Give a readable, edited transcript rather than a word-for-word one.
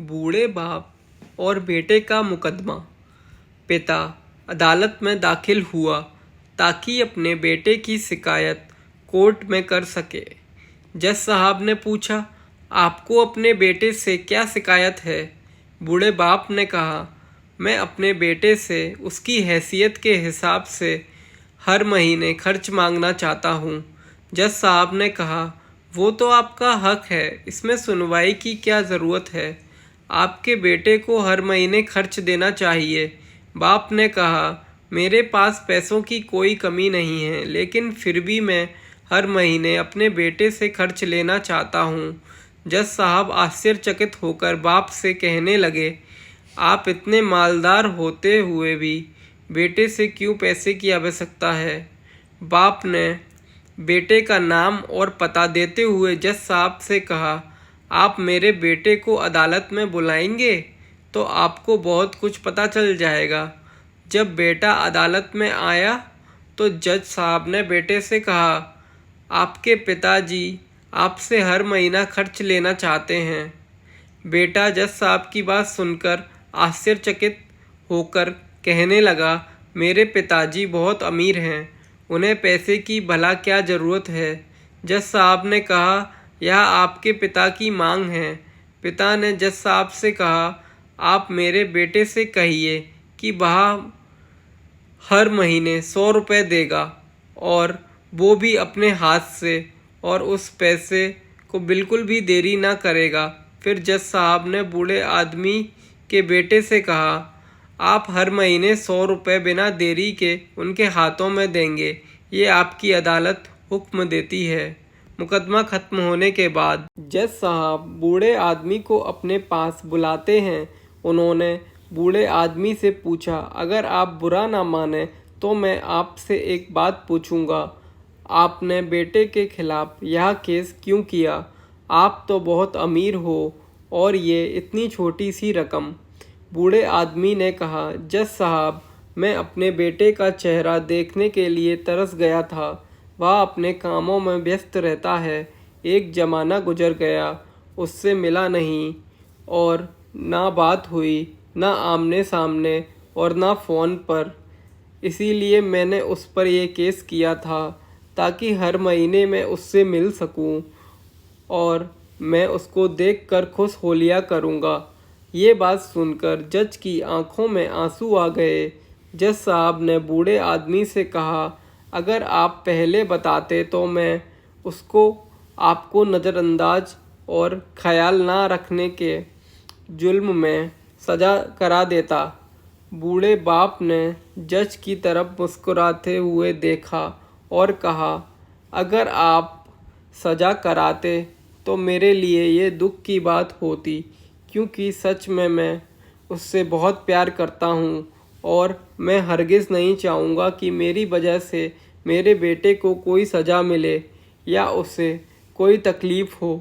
बूढ़े बाप और बेटे का मुकदमा। पिता अदालत में दाखिल हुआ ताकि अपने बेटे की शिकायत कोर्ट में कर सके। जज साहब ने पूछा, आपको अपने बेटे से क्या शिकायत है? बूढ़े बाप ने कहा, मैं अपने बेटे से उसकी हैसियत के हिसाब से हर महीने खर्च मांगना चाहता हूँ। जज साहब ने कहा, वो तो आपका हक है, इसमें सुनवाई की क्या ज़रूरत है? आपके बेटे को हर महीने खर्च देना चाहिए। बाप ने कहा, मेरे पास पैसों की कोई कमी नहीं है, लेकिन फिर भी मैं हर महीने अपने बेटे से खर्च लेना चाहता हूँ। जज साहब आश्चर्यचकित होकर बाप से कहने लगे, आप इतने मालदार होते हुए भी बेटे से क्यों पैसे की आवश्यकता है? बाप ने बेटे का नाम और पता देते हुए जज साहब से कहा, आप मेरे बेटे को अदालत में बुलाएंगे तो आपको बहुत कुछ पता चल जाएगा। जब बेटा अदालत में आया तो जज साहब ने बेटे से कहा, आपके पिताजी आपसे हर महीना खर्च लेना चाहते हैं। बेटा जज साहब की बात सुनकर आश्चर्यचकित होकर कहने लगा, मेरे पिताजी बहुत अमीर हैं, उन्हें पैसे की भला क्या ज़रूरत है? जज साहब ने कहा, यह आपके पिता की मांग है। पिता ने जज साहब से कहा, आप मेरे बेटे से कहिए कि वह हर महीने 100 रुपये देगा और वो भी अपने हाथ से, और उस पैसे को बिल्कुल भी देरी ना करेगा। फिर जज साहब ने बूढ़े आदमी के बेटे से कहा, आप हर महीने 100 रुपये बिना देरी के उनके हाथों में देंगे, ये आपकी अदालत हुक्म देती है। मुकदमा खत्म होने के बाद जज साहब बूढ़े आदमी को अपने पास बुलाते हैं। उन्होंने बूढ़े आदमी से पूछा, अगर आप बुरा ना माने तो मैं आपसे एक बात पूछूंगा, आपने बेटे के खिलाफ यह केस क्यों किया? आप तो बहुत अमीर हो और ये इतनी छोटी सी रकम। बूढ़े आदमी ने कहा, जज साहब, मैं अपने बेटे का चेहरा देखने के लिए तरस गया था। वह अपने कामों में व्यस्त रहता है। एक ज़माना गुजर गया, उससे मिला नहीं और ना बात हुई, ना आमने सामने और ना फ़ोन पर। इसीलिए मैंने उस पर यह केस किया था ताकि हर महीने मैं उससे मिल सकूं और मैं उसको देखकर खुश हो लिया करूँगा। ये बात सुनकर जज की आंखों में आंसू आ गए। जज साहब ने बूढ़े आदमी से कहा, अगर आप पहले बताते तो मैं उसको आपको नज़रअंदाज और ख्याल ना रखने के जुल्म में सज़ा करा देता। बूढ़े बाप ने जज की तरफ मुस्कुराते हुए देखा और कहा, अगर आप सज़ा कराते तो मेरे लिए ये दुख की बात होती, क्योंकि सच में मैं उससे बहुत प्यार करता हूँ और मैं हरगिज़ नहीं चाहूँगा कि मेरी वजह से मेरे बेटे को कोई सज़ा मिले या उसे कोई तकलीफ़ हो।